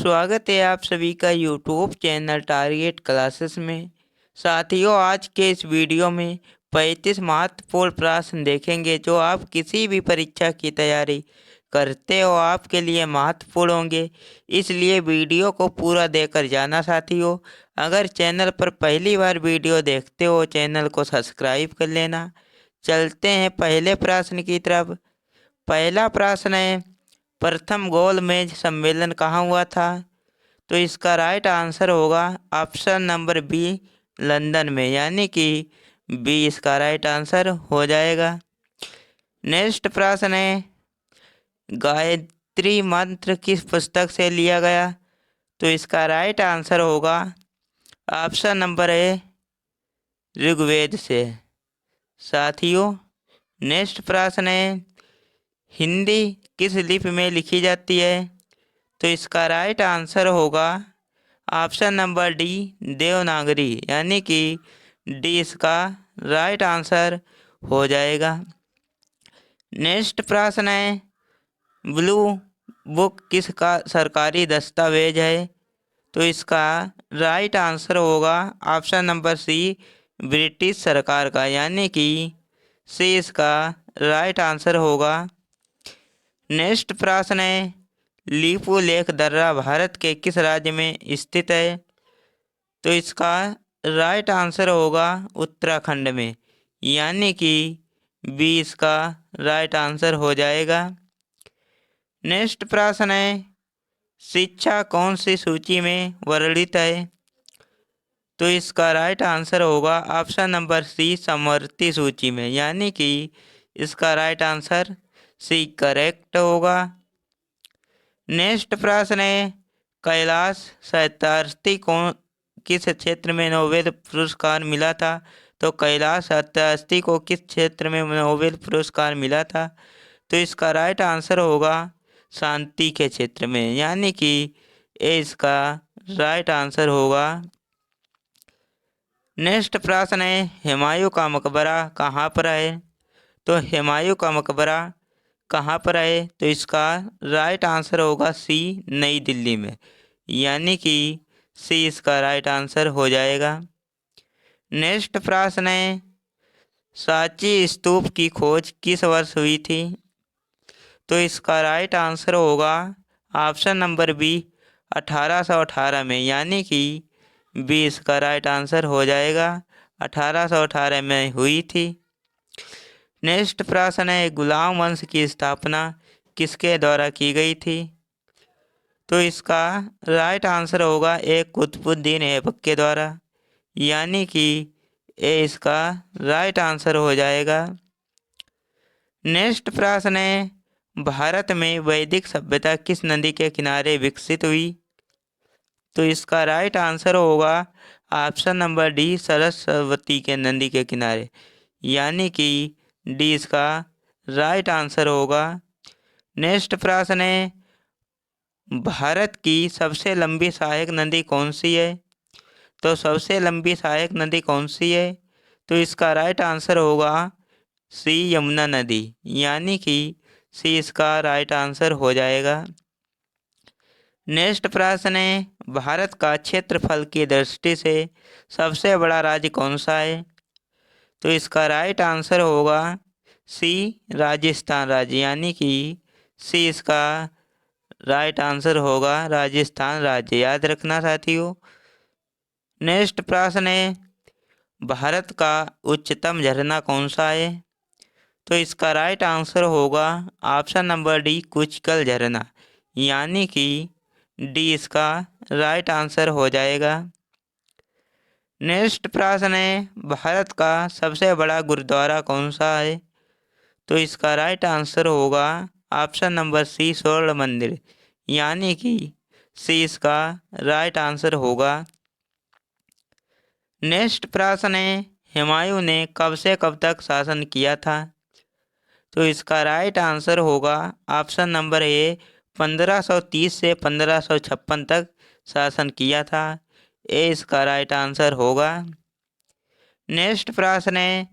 स्वागत है आप सभी का यूट्यूब चैनल टारगेट क्लासेस में। साथियों, आज के इस वीडियो में 35 महत्वपूर्ण प्रश्न देखेंगे जो आप किसी भी परीक्षा की तैयारी करते हो आपके लिए महत्वपूर्ण होंगे, इसलिए वीडियो को पूरा देखकर जाना। साथियों, अगर चैनल पर पहली बार वीडियो देखते हो चैनल को सब्सक्राइब कर लेना। चलते हैं पहले प्रश्न की तरफ। पहला प्रश्न है, प्रथम गोलमेज सम्मेलन कहाँ हुआ था? तो इसका राइट आंसर होगा ऑप्शन नंबर बी, लंदन में, यानी कि बी इसका राइट आंसर हो जाएगा। नेक्स्ट प्रश्न है, गायत्री मंत्र किस पुस्तक से लिया गया? तो इसका राइट आंसर होगा ऑप्शन नंबर ए, ऋग्वेद से। साथियों, नेक्स्ट प्रश्न है, हिंदी किस लिपि में लिखी जाती है? तो इसका राइट आंसर होगा ऑप्शन नंबर डी, देवनागरी, यानी कि डी इसका राइट आंसर हो जाएगा। नेक्स्ट प्रश्न है, ब्लू बुक किसका सरकारी दस्तावेज है? तो इसका राइट आंसर होगा ऑप्शन नंबर सी, ब्रिटिश सरकार का, यानी कि सी इसका राइट आंसर होगा। नेक्स्ट प्रश्न है, लीपू लेख दर्रा भारत के किस राज्य में स्थित है? तो इसका राइट आंसर होगा उत्तराखंड में, यानी कि बी इसका राइट आंसर हो जाएगा। नेक्स्ट प्रश्न है, शिक्षा कौन सी सूची में वर्णित है? तो इसका राइट आंसर होगा ऑप्शन नंबर सी, समवर्ती सूची में, यानी कि इसका राइट आंसर सी करेक्ट होगा। नेक्स्ट प्रश्न है, कैलाश सत्यार्थी को किस क्षेत्र में नोबेल पुरस्कार मिला था? तो कैलाश सत्यार्थी को किस क्षेत्र में नोबेल पुरस्कार मिला था? तो इसका राइट आंसर होगा शांति के क्षेत्र में, यानी कि ए इसका राइट आंसर होगा। नेक्स्ट प्रश्न है, हुमायूं का मकबरा कहाँ पर है? तो हुमायूं का मकबरा कहाँ पर है? तो इसका राइट आंसर होगा सी, नई दिल्ली में, यानी कि सी इसका राइट आंसर हो जाएगा। नेक्स्ट प्रश्न है, सांची स्तूप की खोज किस वर्ष हुई थी? तो इसका राइट आंसर होगा ऑप्शन नंबर बी, 1818 में, यानी कि बी इसका राइट आंसर हो जाएगा। 1818 में हुई थी। नेक्स्ट प्रश्न है, गुलाम वंश की स्थापना किसके द्वारा की गई थी? तो इसका राइट आंसर होगा एक कुतुबुद्दीन ऐबक के द्वारा, यानी कि ए इसका राइट आंसर हो जाएगा। नेक्स्ट प्रश्न है, भारत में वैदिक सभ्यता किस नदी के किनारे विकसित हुई? तो इसका राइट आंसर होगा ऑप्शन नंबर डी, सरस्वती के नदी के किनारे, यानी कि डी इसका राइट आंसर होगा। नेक्स्ट प्रश्न है, भारत की सबसे लंबी सहायक नदी कौन सी है? तो सबसे लंबी सहायक नदी कौन सी है? तो इसका राइट आंसर होगा सी, यमुना नदी, यानी कि सी इसका राइट आंसर हो जाएगा। नेक्स्ट प्रश्न है, भारत का क्षेत्रफल की दृष्टि से सबसे बड़ा राज्य कौन सा है? तो इसका राइट आंसर होगा सी, राजस्थान राज्य, यानी कि सी इसका राइट आंसर होगा राजस्थान राज्य, याद रखना साथियों। नेक्स्ट प्रश्न है, भारत का उच्चतम झरना कौन सा है? तो इसका राइट आंसर होगा ऑप्शन नंबर डी, कुचकल झरना, यानी कि डी इसका राइट आंसर हो जाएगा। नेक्स्ट प्रश्न है, भारत का सबसे बड़ा गुरुद्वारा कौन सा है? तो इसका राइट आंसर होगा ऑप्शन नंबर सी, स्वर्ण मंदिर, यानी कि सी इसका राइट आंसर होगा। नेक्स्ट प्रश्न है, हुमायूं ने कब से कब तक शासन किया था? तो इसका राइट आंसर होगा ऑप्शन नंबर ए, 1530 से 1556 तक शासन किया था, ए इसका राइट आंसर होगा। नेक्स्ट प्रश्न है,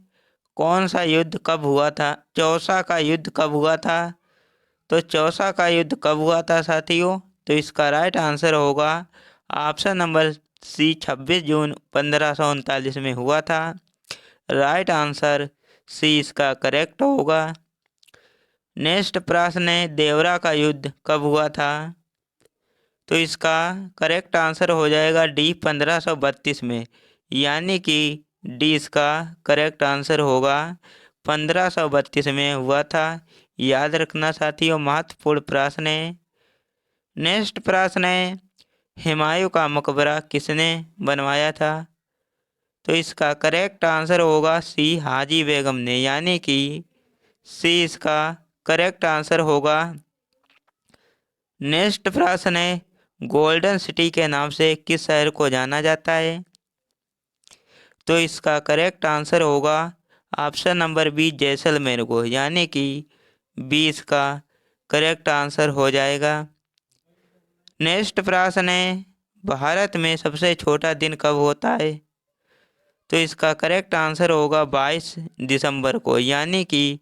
कौन सा युद्ध कब हुआ था? चौसा का युद्ध कब हुआ था? तो चौसा का युद्ध कब हुआ था साथियों? तो इसका राइट आंसर होगा ऑप्शन नंबर सी 26 जून 1539 में हुआ था। राइट आंसर सी इसका करेक्ट होगा। नेक्स्ट प्रश्न है, देवरा का युद्ध कब हुआ था? तो इसका करेक्ट आंसर हो जाएगा डी 1532 में, यानी कि डी इसका करेक्ट आंसर होगा। 1532 में हुआ था। याद रखना साथियों, महत्वपूर्ण प्रश्न है। नेक्स्ट प्रश्न है, हुमायूं का मकबरा किसने बनवाया था? तो इसका करेक्ट आंसर होगा सी हाजी बेगम ने, यानी कि सी इसका करेक्ट आंसर होगा। नेक्स्ट प्रश्न है, गोल्डन सिटी के नाम से किस शहर को जाना जाता है? तो इसका करेक्ट आंसर होगा ऑप्शन नंबर बी जैसलमेर को, यानी कि बी इसका करेक्ट आंसर हो जाएगा। नेक्स्ट प्रश्न है, भारत में सबसे छोटा दिन कब होता है? तो इसका करेक्ट आंसर होगा 22 दिसंबर को, यानी कि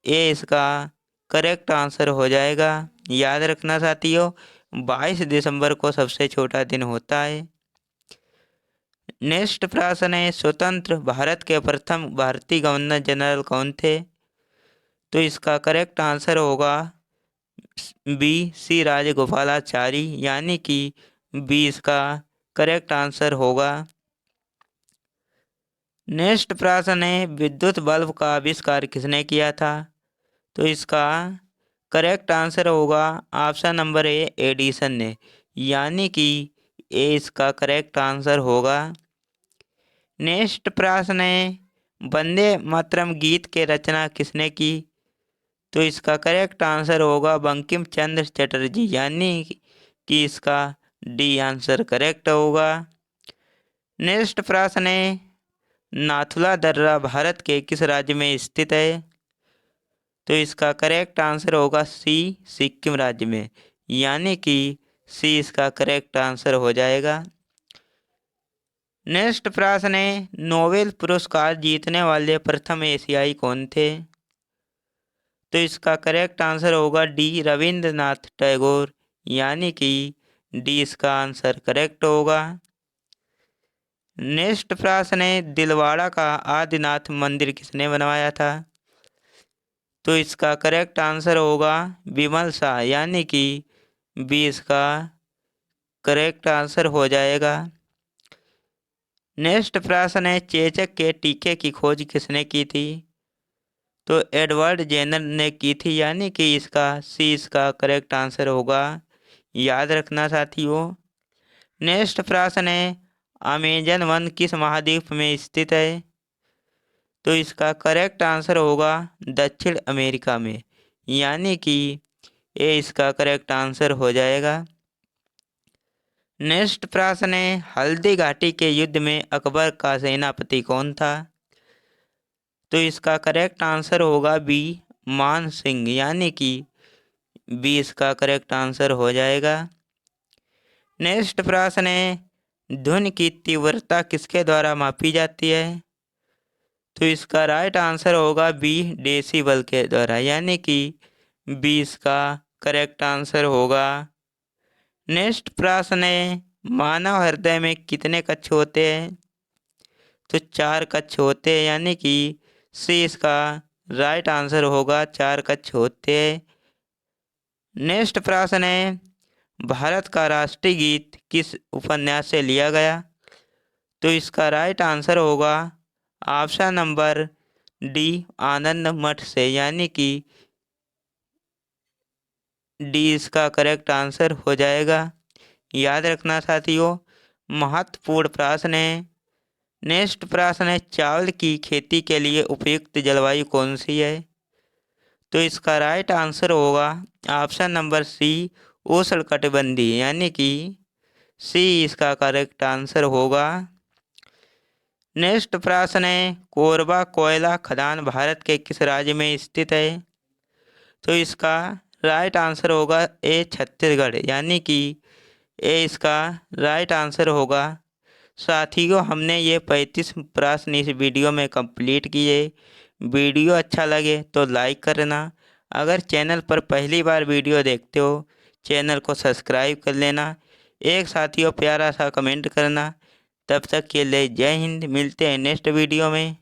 ए इसका करेक्ट आंसर हो जाएगा। याद रखना साथियों, 22 दिसंबर को सबसे छोटा दिन होता है। नेक्स्ट प्रश्न है, स्वतंत्र भारत के प्रथम भारतीय गवर्नर जनरल कौन थे? तो इसका करेक्ट आंसर होगा बी सी राजगोपालाचारी, यानी कि बी इसका करेक्ट आंसर होगा। नेक्स्ट प्रश्न है, विद्युत बल्ब का आविष्कार किसने किया था? तो इसका करेक्ट आंसर होगा ऑप्शन नंबर ए एडिसन ने, यानी कि ए इसका करेक्ट आंसर होगा। नेक्स्ट प्रश्न है, वंदे मातरम गीत के रचना किसने की? तो इसका करेक्ट आंसर होगा बंकिम चंद्र चटर्जी, यानी कि इसका डी आंसर करेक्ट होगा। नेक्स्ट प्रश्न है, नाथुला दर्रा भारत के किस राज्य में स्थित है? तो इसका करेक्ट आंसर होगा सी सिक्किम राज्य में, यानी कि सी इसका करेक्ट आंसर हो जाएगा। नेक्स्ट प्रश्न है, नोबेल पुरस्कार जीतने वाले प्रथम एशियाई कौन थे? तो इसका करेक्ट आंसर होगा डी रविंद्रनाथ टैगोर, यानी कि डी इसका आंसर करेक्ट होगा। नेक्स्ट प्रश्न है, दिलवाड़ा का आदिनाथ मंदिर किसने बनवाया था? तो इसका करेक्ट आंसर होगा विमल शाह, यानी कि बी इसका करेक्ट आंसर हो जाएगा। नेक्स्ट प्रश्न है, चेचक के टीके की खोज किसने की थी? तो एडवर्ड जेनर ने की थी, यानी कि इसका सी इसका करेक्ट आंसर होगा। याद रखना साथियों। नेक्स्ट प्रश्न है, अमेजन वन किस महाद्वीप में स्थित है? तो इसका करेक्ट आंसर होगा दक्षिण अमेरिका में, यानी कि ए इसका करेक्ट आंसर हो जाएगा। नेक्स्ट प्रश्न है, हल्दी घाटी के युद्ध में अकबर का सेनापति कौन था? तो इसका करेक्ट आंसर होगा बी मान सिंह, यानी कि बी इसका करेक्ट आंसर हो जाएगा। नेक्स्ट प्रश्न है, ध्वनि की तीव्रता किसके द्वारा मापी जाती है? तो इसका राइट आंसर होगा बी डेसिबल के द्वारा, यानी कि बी इसका करेक्ट आंसर होगा। नेक्स्ट प्रश्न है, मानव हृदय में कितने कक्ष होते हैं? तो 4 कक्ष होते हैं, यानी कि सी इसका राइट आंसर होगा, 4 कक्ष होते हैं। नेक्स्ट प्रश्न है, भारत का राष्ट्रीय गीत किस उपन्यास से लिया गया? तो इसका राइट आंसर होगा ऑप्शन नंबर डी आनंद मठ से, यानी कि डी इसका करेक्ट आंसर हो जाएगा। याद रखना साथियों, महत्वपूर्ण प्रश्न है। नेक्स्ट प्रश्न है, चावल की खेती के लिए उपयुक्त जलवायु कौन सी है? तो इसका राइट आंसर होगा ऑप्शन नंबर सी उष्णकटिबंधीय, यानी कि सी इसका करेक्ट आंसर होगा। नेक्स्ट प्रश्न है, कोरबा कोयला खदान भारत के किस राज्य में स्थित है? तो इसका राइट आंसर होगा ए छत्तीसगढ़, यानी कि ए इसका राइट आंसर होगा। साथियों, हमने ये 35 प्रश्न इस वीडियो में कंप्लीट किए। वीडियो अच्छा लगे तो लाइक करना। अगर चैनल पर पहली बार वीडियो देखते हो, चैनल को सब्सक्राइब कर लेना। एक साथियों प्यारा सा कमेंट करना। तब तक के लिए जय हिंद। मिलते हैं नेक्स्ट वीडियो में।